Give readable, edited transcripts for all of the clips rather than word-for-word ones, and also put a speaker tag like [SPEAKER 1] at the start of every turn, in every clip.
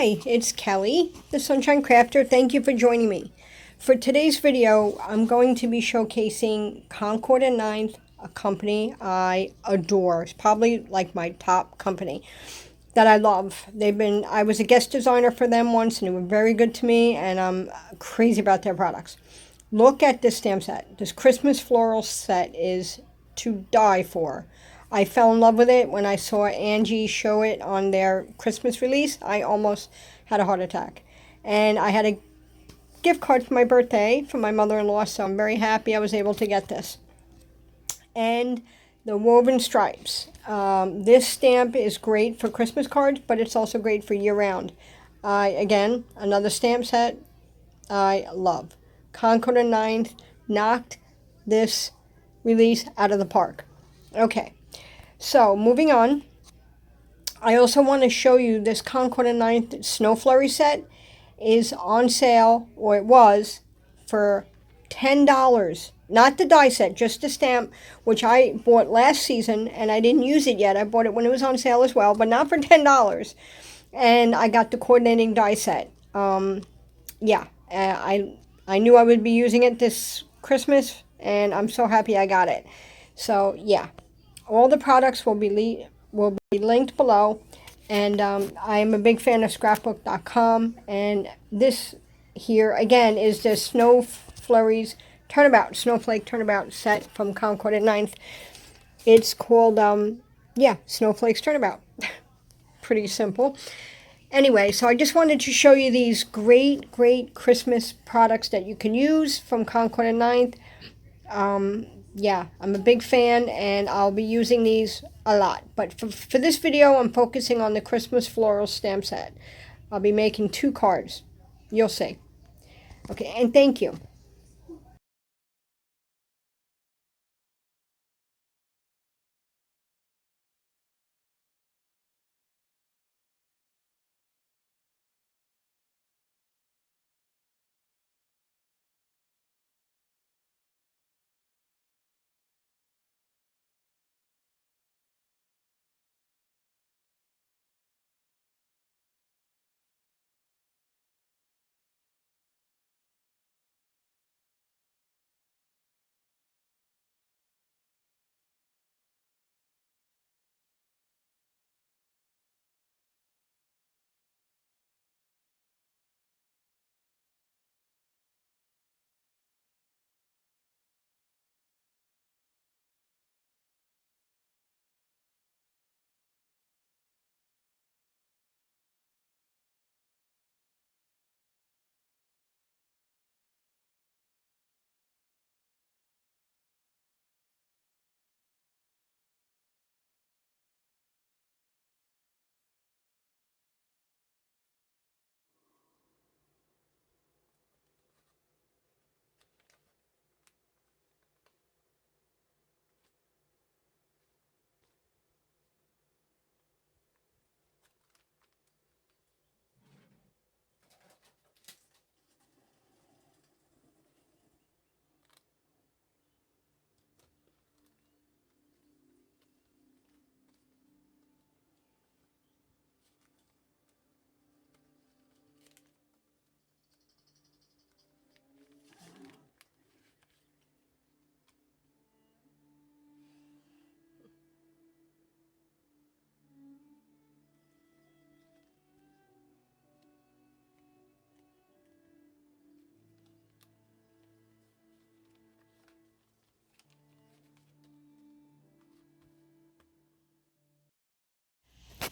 [SPEAKER 1] Hi, it's Kelly, the Sunshine Crafter. Thank you for joining me. For today's video, I'm going to be showcasing Concord 9th, a company I adore. It's probably like my top company that I love. I was a guest designer for them once and they were very good to me, and I'm crazy about their products. Look at this stamp set. This Christmas floral set is to die for. I fell in love with it when I saw Angie show it on their Christmas release. I almost had a heart attack. And I had a gift card for my birthday from my mother-in-law, so I'm very happy I was able to get this. And the woven stripes. This stamp is great for Christmas cards, but it's also great for year-round. Again, another stamp set I love. Concord 9th knocked this release out of the park. Okay. So, moving on, I also want to show you this Concord 9th Snow Flurry set is on sale, or it was, for $10. Not the die set, just the stamp, which I bought last season, and I didn't use it yet. I bought it when it was on sale as well, but not for $10. And I got the coordinating die set. Yeah, I knew I would be using it this Christmas, and I'm so happy I got it. So, yeah. All the products will be linked below, and I am a big fan of scrapbook.com, and this here again is the Snow Flurries Turnabout Snowflake Turnabout set from Concord 9th. It's called Snowflakes Turnabout. Pretty simple. Anyway, so I just wanted to show you these great Christmas products that you can use from Concord 9th. Yeah, I'm a big fan, and I'll be using these a lot. But for this video, I'm focusing on the Christmas floral stamp set. I'll be making 2 cards. You'll see. Okay, and thank you.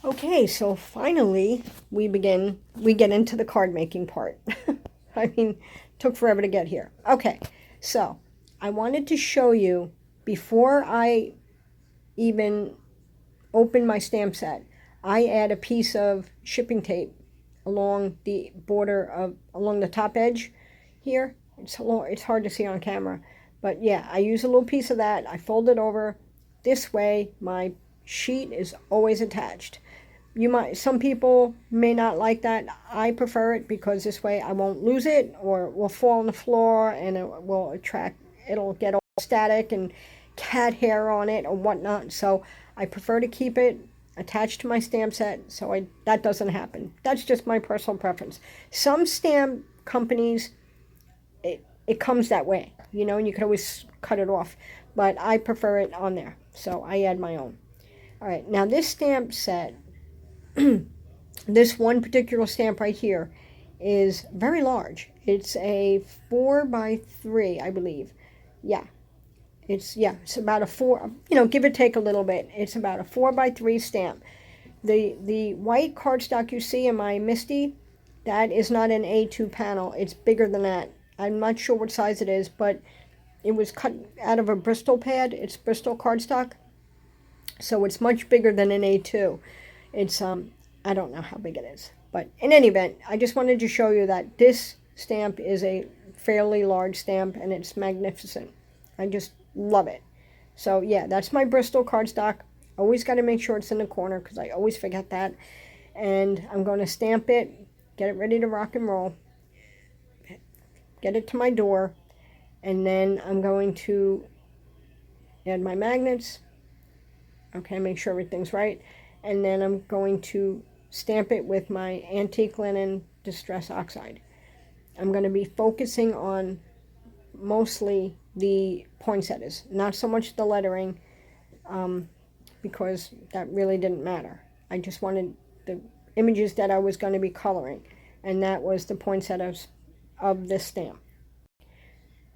[SPEAKER 1] Okay, so finally we get into the card making part. I mean, took forever to get here. Okay, so I wanted to show you, before I even open my stamp set, I add a piece of shipping tape along the border along the top edge here. It's hard to see on camera, but yeah, I use a little piece of that. I fold it over. This way my sheet is always attached. Some people may not like that. I prefer it because this way I won't lose it, or it will fall on the floor and it'll get all static and cat hair on it or whatnot. So I prefer to keep it attached to my stamp set, so that doesn't happen. That's just my personal preference. Some stamp companies, it comes that way, you know, and you can always cut it off, but I prefer it on there, so I add my own. All right, now this stamp set, this one particular stamp right here is very large. It's a 4x3, I believe. Yeah, it's about a 4, you know, give or take a little bit. It's about a 4x3 stamp. The white cardstock you see in my Misti, that is not an A2 panel. It's bigger than that. I'm not sure what size it is, but it was cut out of a Bristol pad. It's Bristol Cardstock, so it's much bigger than an A2. It's I don't know how big it is, but in any event, I just wanted to show you that this stamp is a fairly large stamp, and it's magnificent. I just love it. So yeah, that's my Bristol cardstock. Always got to make sure it's in the corner because I always forget that. And I'm going to stamp it, get it ready to rock and roll, get it to my door, and then I'm going to add my magnets. Okay, make sure everything's right. And then I'm going to stamp it with my Antique Linen Distress Oxide. I'm going to be focusing on mostly the poinsettias, not so much the lettering, because that really didn't matter. I just wanted the images that I was going to be coloring, and that was the poinsettias of this stamp.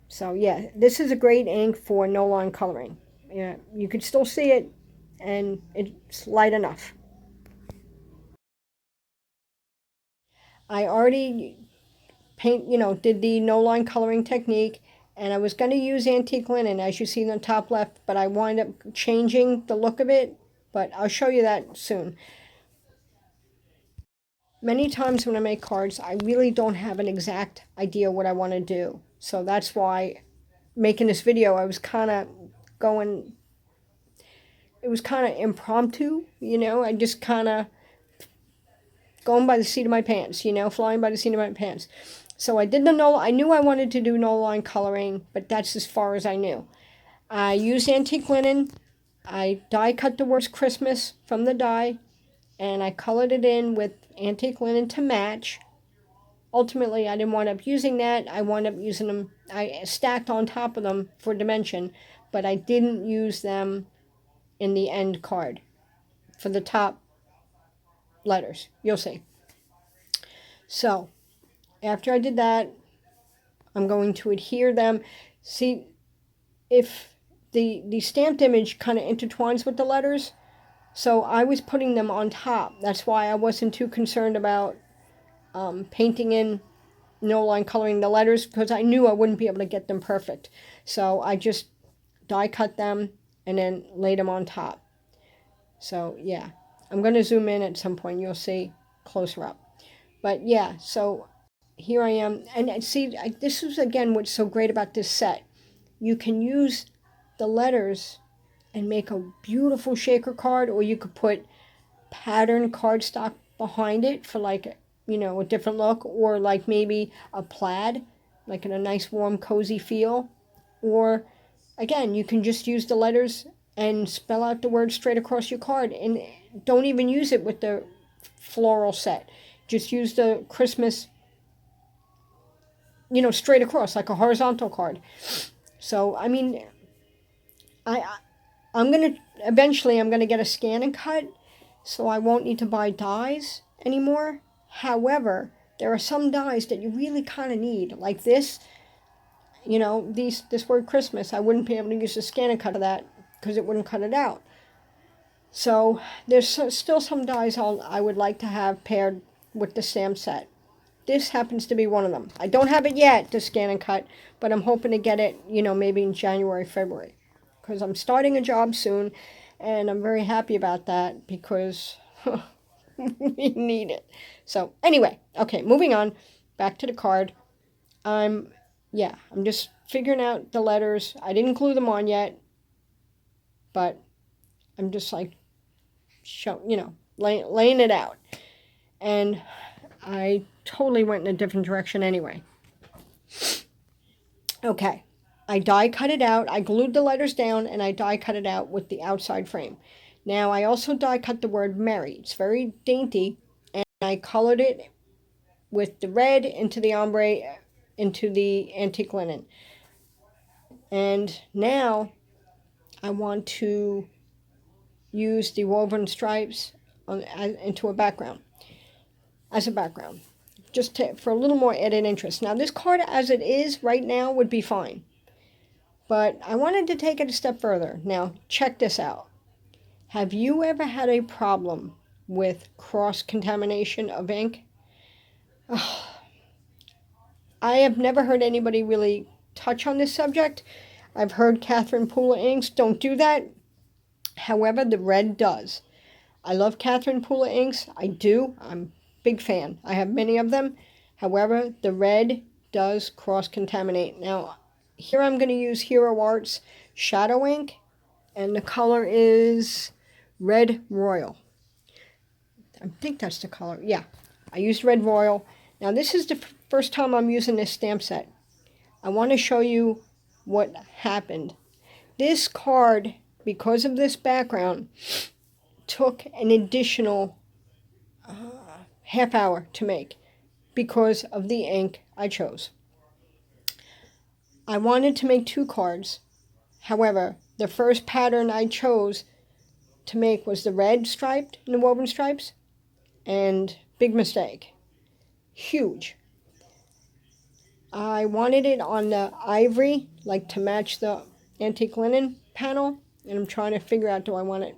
[SPEAKER 1] So yeah, this is a great ink for no line coloring. Yeah, you could still see it, and it's light enough. I already did the no line coloring technique, and I was going to use antique linen, as you see in the top left, but I wind up changing the look of it, but I'll show you that soon. Many times when I make cards, I really don't have an exact idea what I want to do. So that's why making this video, I was kind of going, it was kind of impromptu, you know, I just kind of going by the seat of my pants, you know, flying by the seat of my pants. So I did I knew I wanted to do no line coloring, but that's as far as I knew. I used antique linen. I die cut the words Christmas from the die, and I colored it in with antique linen to match. Ultimately, I didn't wind up using that. I wound up using them, I stacked on top of them for dimension, but I didn't use them in the end card for the top letters. You'll see. So after I did that, I'm going to adhere them. See, if the stamped image kind of intertwines with the letters, so I was putting them on top. That's why I wasn't too concerned about painting in no line coloring the letters, because I knew I wouldn't be able to get them perfect. So I just die cut them and then laid them on top. So yeah, I'm going to zoom in at some point. You'll see closer up. But yeah, so here I am. And see, this is again what's so great about this set. You can use the letters and make a beautiful shaker card, or you could put pattern cardstock behind it for like, you know, a different look, or like maybe a plaid, like in a nice warm cozy feel. Or again, you can just use the letters and spell out the words straight across your card, and don't even use it with the floral set. Just use the Christmas, you know, straight across like a horizontal card. So I mean, I'm gonna get a scan and cut, so I won't need to buy dies anymore. However, there are some dies that you really kind of need, like this. You know, this word Christmas, I wouldn't be able to use a scan and cut of that because it wouldn't cut it out. So there's still some dies I would like to have paired with the stamp set. This happens to be one of them. I don't have it yet to scan and cut, but I'm hoping to get it, you know, maybe in January, February, because I'm starting a job soon, and I'm very happy about that because we need it. So anyway, okay, moving on, back to the card. I'm just figuring out the letters. I didn't glue them on yet, but I'm just like, laying it out. And I totally went in a different direction anyway. Okay, I die cut it out. I glued the letters down and I die cut it out with the outside frame. Now, I also die cut the word Merry. It's very dainty, and I colored it with the red into the ombre, into the antique linen. And now I want to use the woven stripes into a background, as a background, just for a little more added interest. Now, this card as it is right now would be fine, but I wanted to take it a step further. Now, check this out. Have you ever had a problem with cross contamination of ink? Oh, I have never heard anybody really touch on this subject. I've heard Catherine Pooler inks don't do that. However, the red does. I love Catherine Pooler inks. I do. I'm a big fan. I have many of them. However, the red does cross-contaminate. Now, here I'm going to use Hero Art's Shadow Ink, and the color is Red Royal. I think that's the color. Yeah, I used Red Royal. Now, this is the first time I'm using this stamp set. I want to show you what happened. This card, because of this background, took an additional half hour to make because of the ink I chose. I wanted to make 2 cards. However, the first pattern I chose to make was the red striped and the woven stripes, and big mistake. Huge. I wanted it on the ivory, like to match the antique linen panel, and I'm trying to figure out, do I want it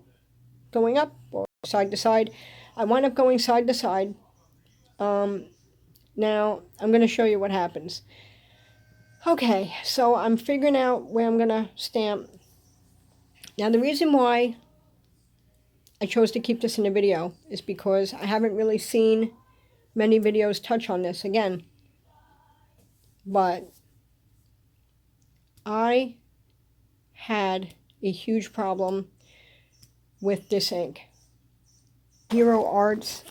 [SPEAKER 1] going up or side to side? I wound up going side to side. Now, I'm going to show you what happens. Okay, so I'm figuring out where I'm going to stamp. Now, the reason why I chose to keep this in the video is because I haven't really seen many videos touch on this again. But I had a huge problem with this ink. Hero Art's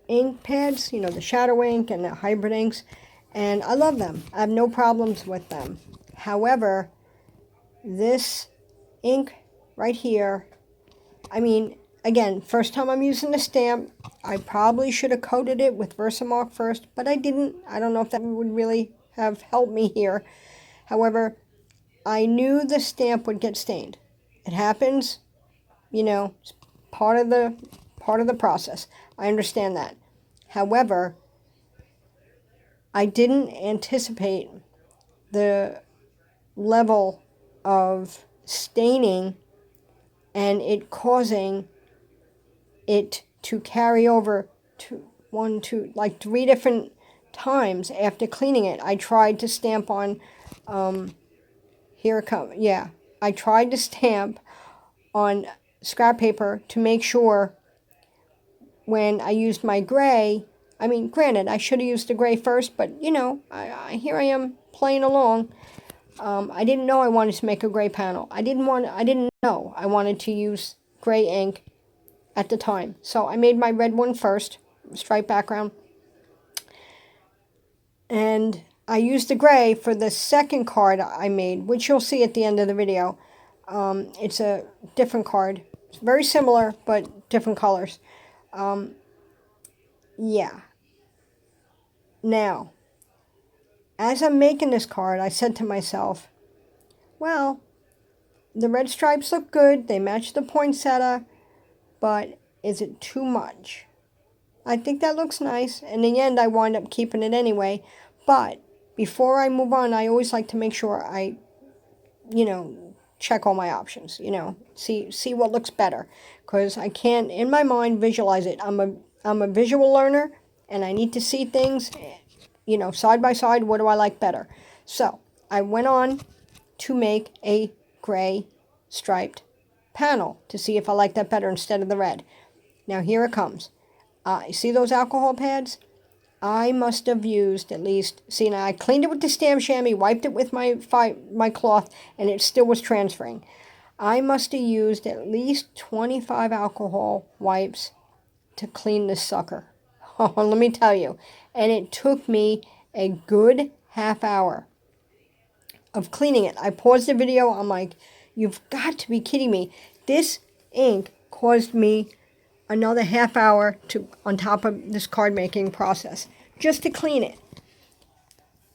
[SPEAKER 1] ink pads, you know, the shadow ink and the hybrid inks, and I love them. I have no problems with them. However, this ink right here, I mean, again, first time I'm using the stamp, I probably should have coated it with Versamark first, but I didn't. I don't know if that would really have helped me here. However, I knew the stamp would get stained. It happens, you know, it's part of the process. I understand that. However, I didn't anticipate the level of staining and it causing it to carry over to like 3 different times after cleaning it. I tried to stamp on, here it comes, yeah. I tried to stamp on scrap paper to make sure when I used my gray, I mean, granted, I should have used the gray first, but, you know, here I am playing along. I didn't know I wanted to make a gray panel. I didn't know I wanted to use gray ink at the time. So I made my red one first, striped background. And I used the gray for the second card I made, which you'll see at the end of the video. It's a different card. It's very similar, but different colors. Yeah. Now, as I'm making this card, I said to myself, well, the red stripes look good. They match the poinsettia, but is it too much? I think that looks nice. In the end, I wind up keeping it anyway. But before I move on, I always like to make sure I, you know, check all my options, you know, see what looks better. Because I can't, in my mind, visualize it. I'm a visual learner, and I need to see things, you know, side by side. What do I like better? So I went on to make a gray striped panel to see if I like that better instead of the red. Now here it comes. You see those alcohol pads? I must have used at least, see, now I cleaned it with the stamp chamois, wiped it with my cloth, and it still was transferring. I must have used at least 25 alcohol wipes to clean this sucker. Oh, let me tell you. And it took me a good half hour of cleaning it. I paused the video. I'm like, you've got to be kidding me. This ink caused me another half hour to on top of this card making process just to clean it.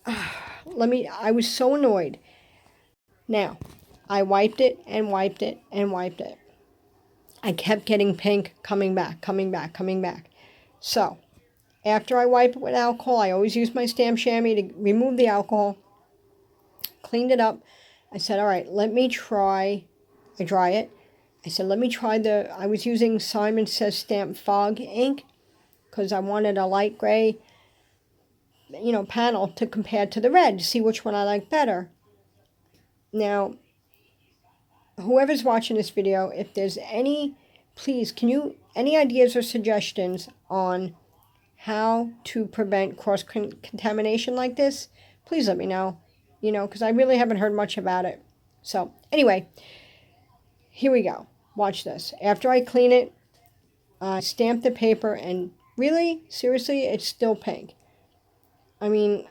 [SPEAKER 1] I was so annoyed. Now, I wiped it and wiped it and wiped it. I kept getting pink coming back. So, after I wipe it with alcohol, I always use my stamp Shammy to remove the alcohol. Cleaned it up. I said, all right, let me try. I dry it. I said, let me try I was using Simon Says Stamp Fog ink because I wanted a light gray, panel to compare to the red to see which one I like better. Now, whoever's watching this video, if there's any, please, any ideas or suggestions on how to prevent cross-contamination like this, please let me know, because I really haven't heard much about it. So, anyway, here we go. Watch this. After I clean it, I stamp the paper, and really, seriously, it's still pink. I mean,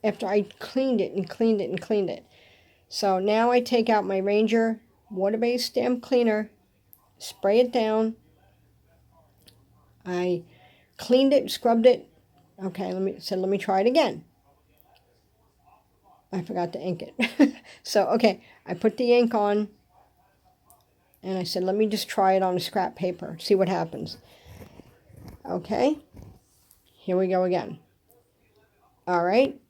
[SPEAKER 1] after I cleaned it and cleaned it and cleaned it. So now I take out my Ranger water-based stamp cleaner, spray it down. I cleaned it, scrubbed it. Okay, let me try it again. I forgot to ink it. So, okay, I put the ink on, and I said, let me just try it on a scrap paper, see what happens. Okay, here we go again. All right,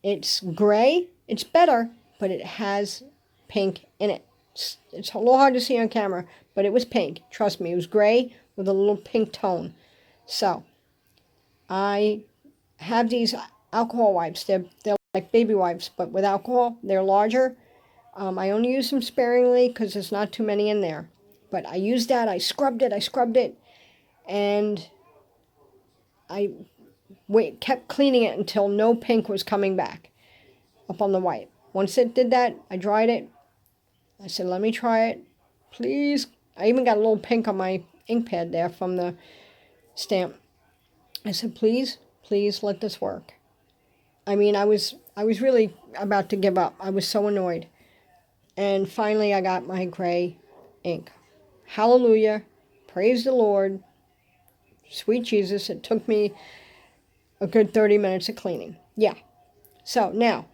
[SPEAKER 1] it's gray. It's better, but it has pink in it. It's a little hard to see on camera, but it was pink. Trust me, it was gray with a little pink tone. So, I have these alcohol wipes. They're like baby wipes, but with alcohol. They're larger. I only use them sparingly because there's not too many in there. But I used that. I scrubbed it, and I kept cleaning it until no pink was coming back up on the white. Once it did that, I dried it. I said, let me try it, please. I even got a little pink on my ink pad there from the stamp. I said, please let this work. I mean, I was really about to give up. I was so annoyed. And finally, I got my gray ink. Hallelujah. Praise the Lord. Sweet Jesus. It took me a good 30 minutes of cleaning. Yeah. So now,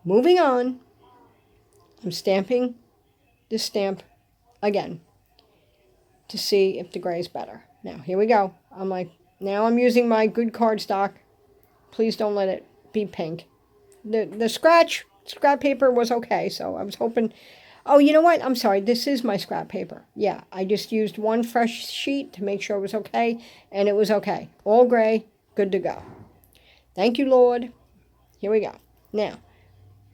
[SPEAKER 1] moving on, I'm stamping this stamp again to see if the gray is better. Now, here we go. Now I'm using my good cardstock. Please don't let it be pink. The scrap paper was okay, so I was hoping. Oh, you know what? I'm sorry. This is my scrap paper. Yeah, I just used one fresh sheet to make sure it was okay, and it was okay. All gray, good to go. Thank you, Lord. Here we go. Now,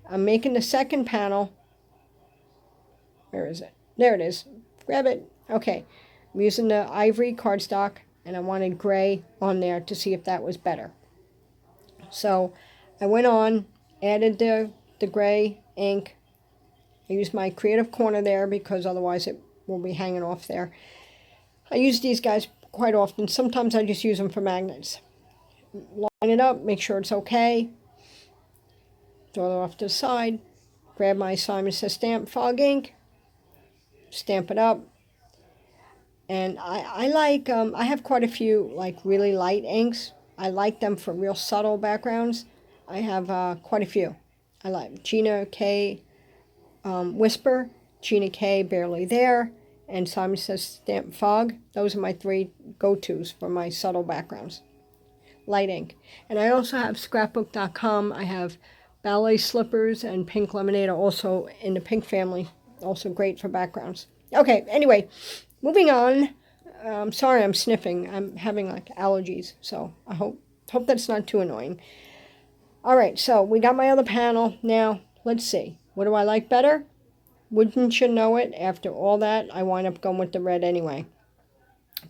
[SPEAKER 1] I'm making the second panel. Where is it? There it is. Grab it. Okay. I'm using the ivory cardstock, and I wanted gray on there to see if that was better. So I went on, added the gray ink. I used my creative corner there because otherwise it will be hanging off there. I use these guys quite often. Sometimes I just use them for magnets. Line it up, make sure it's okay. Throw it off to the side. Grab my Simon Says Stamp Fog ink. Stamp it up. And I like, I have quite a few like really light inks. I like them for real subtle backgrounds. I have quite a few. I like Gina K Whisper, Gina K Barely There, and Simon Says Stamp Fog. Those are my three go-tos for my subtle backgrounds. Light ink. And I also have scrapbook.com. I have ballet slippers and pink lemonade are also in the pink family. Also great for backgrounds. Okay, anyway, moving on. Sorry, I'm sniffing. I'm having like allergies, so I hope that's not too annoying. All right, so we got my other panel. Now, let's see. What do I like better? Wouldn't you know it? After all that, I wind up going with the red anyway.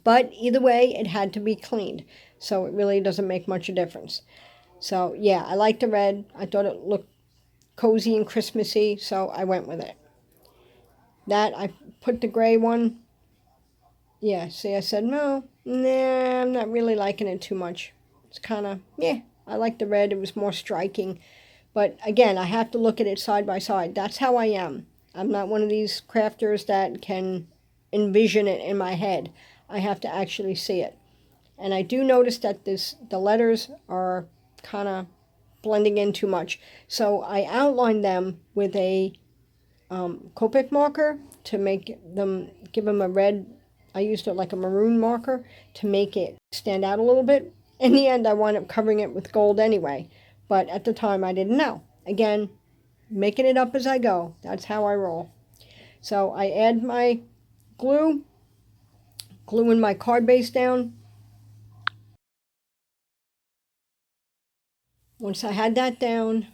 [SPEAKER 1] But either way, it had to be cleaned, so it really doesn't make much of a difference. So, yeah, I like the red. I thought it looked cozy and Christmassy, so I went with it. That, I put the gray one. Yeah, see, I said, no, nah, I'm not really liking it too much. It's kind of, yeah, I like the red. It was more striking. But, again, I have to look at it side by side. That's how I am. I'm not one of these crafters that can envision it in my head. I have to actually see it. And I do notice that the letters are kind of blending in too much. So I outlined them with a Copic marker to make them, give them a red. I used it like a maroon marker to make it stand out a little bit. In the end, I wound up covering it with gold anyway. But at the time, I didn't know. Again, making it up as I go. That's how I roll. So I add my glue, gluing my card base down. Once I had that down,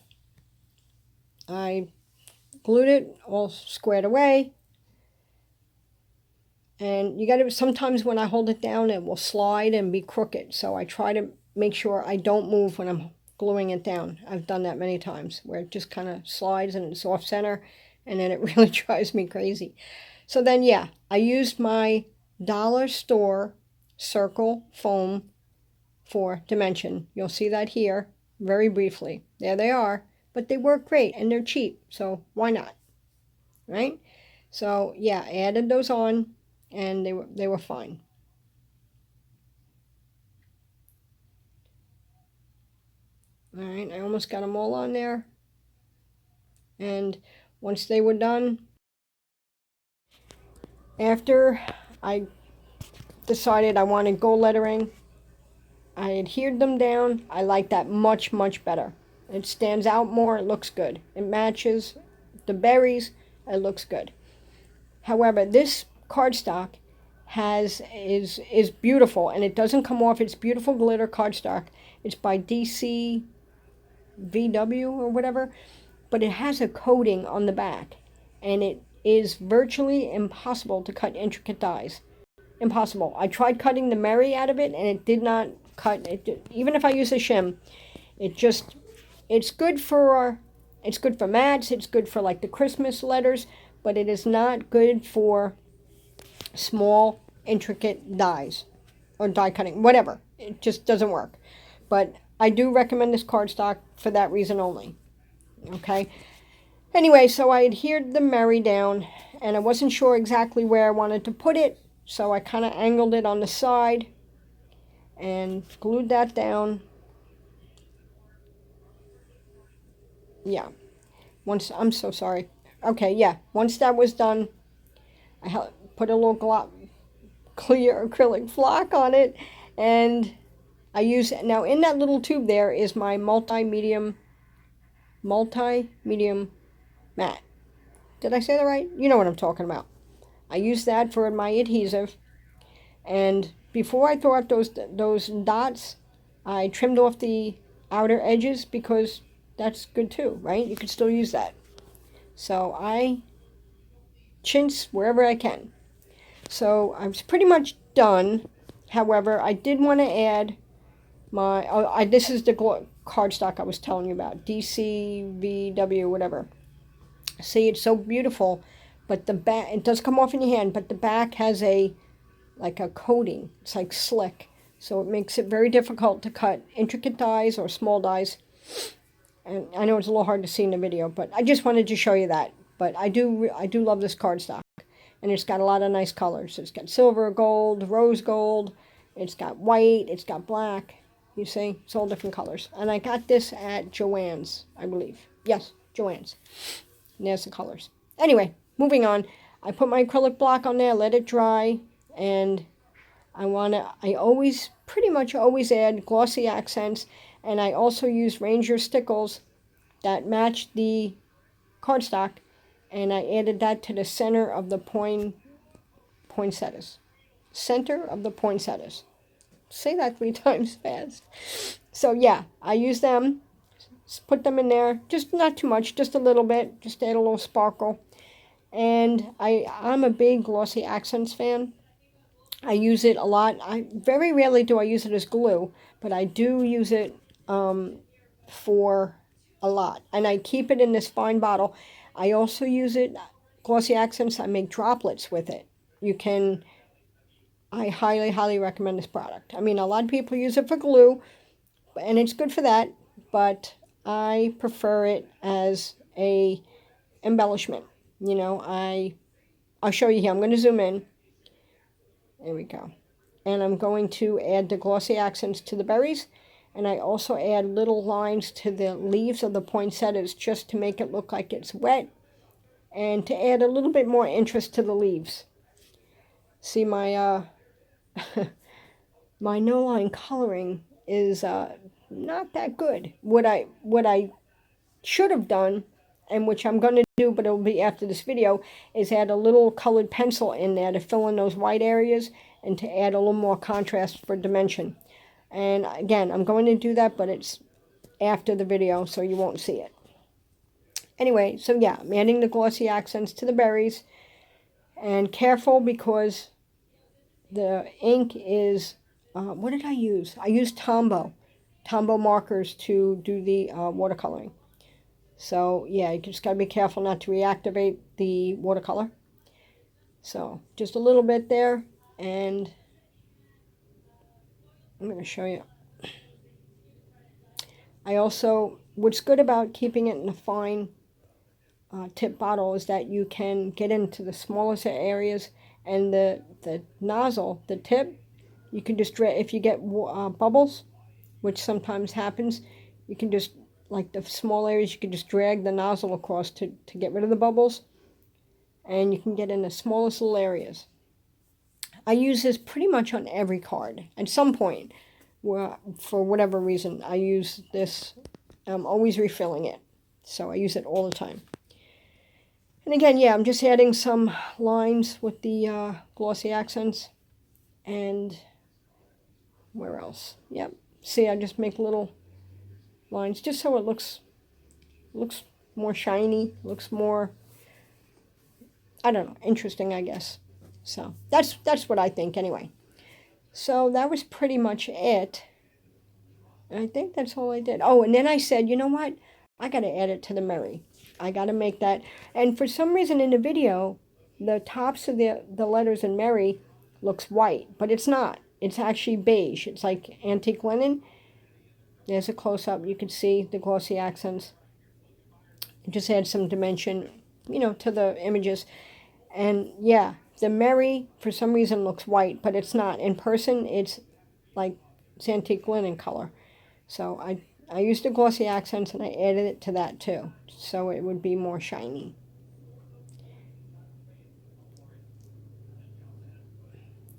[SPEAKER 1] I glued it all squared away. And you got to, sometimes when I hold it down, it will slide and be crooked. So I try to make sure I don't move when I'm gluing it down. I've done that many times where it just kind of slides and it's off center, and then it really drives me crazy. So then, yeah, I used my dollar store circle foam for dimension. You'll see that here very briefly. There they are, but they work great and they're cheap, so why not, right? So yeah, I added those on and they were fine. All right, I almost got them all on there. And once they were done, after I decided I wanted gold lettering, I adhered them down. I like that much, much better. It stands out more. It looks good. It matches the berries. It looks good. However, this cardstock is beautiful, and it doesn't come off. It's beautiful glitter cardstock. It's by DC VW or whatever, but it has a coating on the back, and it is virtually impossible to cut intricate dies. Impossible. I tried cutting the Mary out of it, and it did not cut it. Even if I use a shim, it's good for mats. It's good for like the Christmas letters, but it is not good for small intricate dies or die cutting, whatever. It just doesn't work. But I do recommend this cardstock for that reason only. Okay. Anyway, so I adhered the Mary down, and I wasn't sure exactly where I wanted to put it, so I kind of angled it on the side and glued that down. Yeah. I'm so sorry. Okay, yeah. Once that was done, I put a little clear acrylic flock on it, and I use, now in that little tube there is my multi-medium matte. Did I say that right? You know what I'm talking about. I use that for my adhesive, and before I throw out those dots, I trimmed off the outer edges because that's good too, right? You could still use that. So I chintz wherever I can. So I was pretty much done. However, I did want to add this is the cardstock I was telling you about, DCVW, whatever. See, it's so beautiful, but the back, it does come off in your hand, but the back has like a coating. It's like slick, so it makes it very difficult to cut intricate dies or small dies. And I know it's a little hard to see in the video, but I just wanted to show you that. But I do love this cardstock, and it's got a lot of nice colors. It's got silver, gold, rose gold. It's got white. It's got black. You see, it's all different colors. And I got this at Joann's, I believe. Yes, Joann's. And there's the colors. Anyway, moving on. I put my acrylic block on there, let it dry, and I pretty much always add Glossy Accents, and I also use Ranger Stickles that match the cardstock, and I added that to the center of the poinsettias. Center of the poinsettias. Say that 3 times fast. So yeah, I use them, put them in there, just not too much, just a little bit, just add a little sparkle. And I'm a big Glossy Accents fan. I use it a lot. Very rarely do I use it as glue, but I do use it for a lot. And I keep it in this fine bottle. I also use it, Glossy Accents, I make droplets with it. I highly, highly recommend this product. I mean, a lot of people use it for glue, and it's good for that, but I prefer it as a embellishment. You know, I'll show you here. I'm going to zoom in. There we go. And I'm going to add the Glossy Accents to the berries. And I also add little lines to the leaves of the poinsettias just to make it look like it's wet. And to add a little bit more interest to the leaves. See, my my no-line coloring is not that good. What I should have done, and which I'm going to do, but it'll be after this video, is add a little colored pencil in there to fill in those white areas and to add a little more contrast for dimension. And again, I'm going to do that, but it's after the video, so you won't see it. Anyway, so yeah, I'm adding the Glossy Accents to the berries. And careful, because the ink is, what did I use? I used TomBow markers to do the watercoloring. So yeah, you just got to be careful not to reactivate the watercolor. So just a little bit there, and I'm going to show you. I also, what's good about keeping it in a fine tip bottle is that you can get into the smallest areas, and the nozzle, the tip, you can just, if you get bubbles, which sometimes happens, you can just, like the small areas, you can just drag the nozzle across to get rid of the bubbles, and you can get in the smallest little areas. I use this pretty much on every card. At some point, for whatever reason, I use this. I'm always refilling it, so I use it all the time. And again, yeah, I'm just adding some lines with the Glossy Accents. And where else? Yep. See, I just make little lines just so it looks more shiny, looks more, I don't know, interesting, I guess. So that's what I think anyway. So that was pretty much it. I think that's all I did. Oh, and then I said, you know what? I got to add it to the Merry. I got to make that. And for some reason in the video, the tops of the letters in Merry looks white, but it's not. It's actually beige. It's like antique linen. There's a close-up. You can see the Glossy Accents. Just add some dimension, you know, to the images. And yeah, the Merry for some reason looks white, but it's not. In person, it's like it's antique linen color. So I used the Glossy Accents and I added it to that too, so it would be more shiny.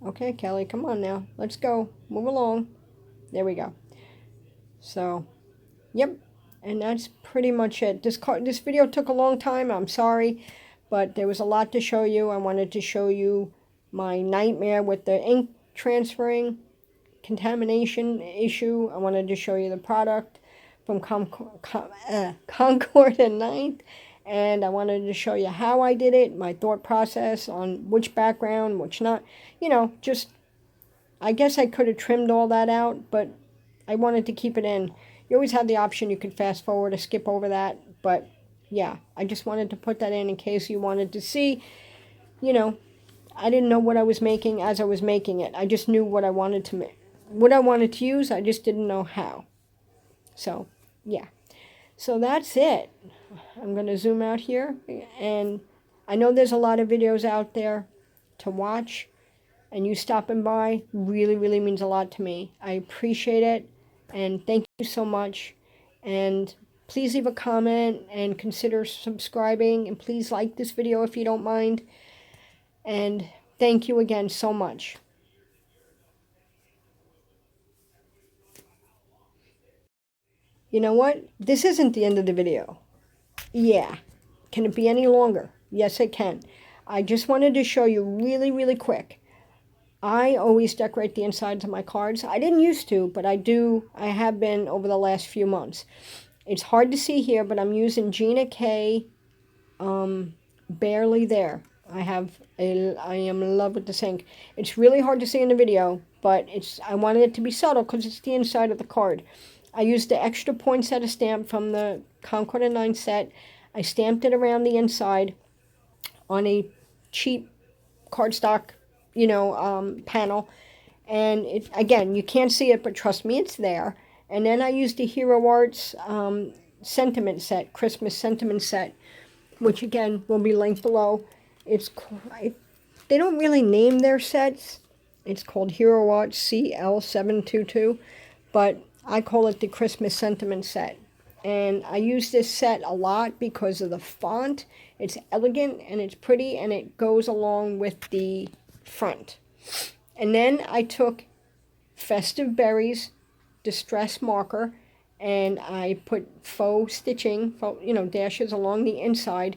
[SPEAKER 1] Okay, Kelly, come on now. Let's go. Move along. There we go. So, yep. And that's pretty much it. This video took a long time. I'm sorry, but there was a lot to show you. I wanted to show you my nightmare with the ink transferring contamination issue. I wanted to show you the product from Concord 9th, and I wanted to show you how I did it, my thought process on which background, which not, you know, just, I guess I could have trimmed all that out, but I wanted to keep it in. You always have the option, you could fast forward or skip over that, but yeah, I just wanted to put that in case you wanted to see, you know, I didn't know what I was making as I was making it. I just knew what I wanted to make, what I wanted to use, I just didn't know how. So, yeah. So that's it. I'm going to zoom out here, and I know there's a lot of videos out there to watch, and you stopping by really, really means a lot to me. I appreciate it, and thank you so much. And please leave a comment and consider subscribing, and please like this video if you don't mind. And thank you again so much. You know what? This isn't the end of the video. Yeah. Can it be any longer? Yes, it can. I just wanted to show you really, really quick. I always decorate the insides of my cards. I didn't used to, but I do. I have been over the last few months. It's hard to see here, but I'm using Gina K Barely There. I am in love with this ink. It's really hard to see in the video, but I wanted it to be subtle because it's the inside of the card. I used the extra poinsettia stamp from the Concord 9th set. I stamped it around the inside on a cheap cardstock, you know, panel. And it, again, you can't see it, but trust me, it's there. And then I used the Hero Arts sentiment set, Christmas sentiment set, which again will be linked below. They don't really name their sets. It's called Hero Art CL722, but I call it the Christmas Sentiment Set. And I use this set a lot because of the font. It's elegant and it's pretty and it goes along with the front. And then I took Festive Berries Distress Marker and I put faux stitching, dashes along the inside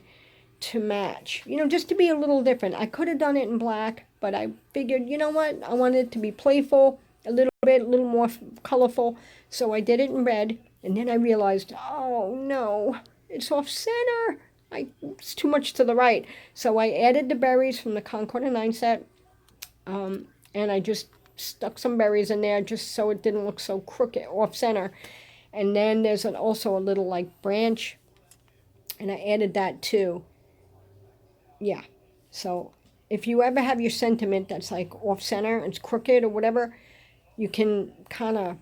[SPEAKER 1] to match, just to be a little different. I could have done it in black, but I figured, you know what, I wanted it to be playful, a little more colorful, so I did it in red, and then I realized, oh no, it's off center. It's too much to the right. So I added the berries from the Concord 9th set, and I just stuck some berries in there just so it didn't look so crooked, off center. And then there's also a little like branch, and I added that too. Yeah, so if you ever have your sentiment that's like off center, it's crooked or whatever, you can kind of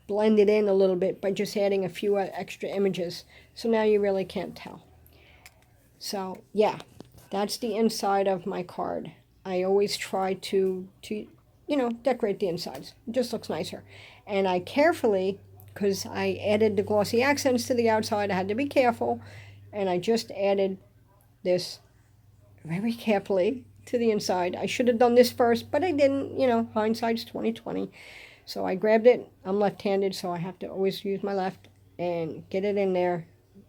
[SPEAKER 1] blend it in a little bit by just adding a few extra images. So now you really can't tell. So yeah, that's the inside of my card. I always try to decorate the insides. It just looks nicer. And I carefully, because I added the glossy accents to the outside, I had to be careful, and I just added this very carefully to the inside. I should have done this first, but I didn't. Hindsight's 20/20. So I grabbed it. I'm left-handed, so I have to always use my left and get it in there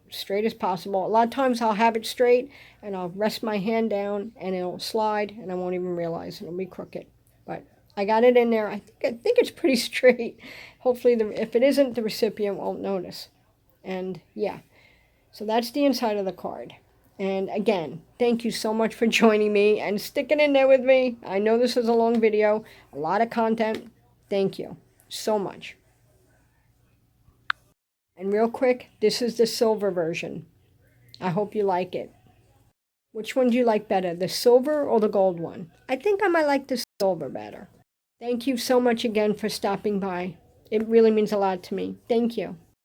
[SPEAKER 1] straight as possible. A lot of times I'll have it straight and I'll rest my hand down and it'll slide and I won't even realize it'll be crooked. But I got it in there. I think it's pretty straight. Hopefully, if it isn't, the recipient won't notice. And yeah, so that's the inside of the card. And again, thank you so much for joining me and sticking in there with me. I know this is a long video, a lot of content. Thank you so much. And real quick, this is the silver version. I hope you like it. Which one do you like better, the silver or the gold one? I think I might like the silver better. Thank you so much again for stopping by. It really means a lot to me. Thank you.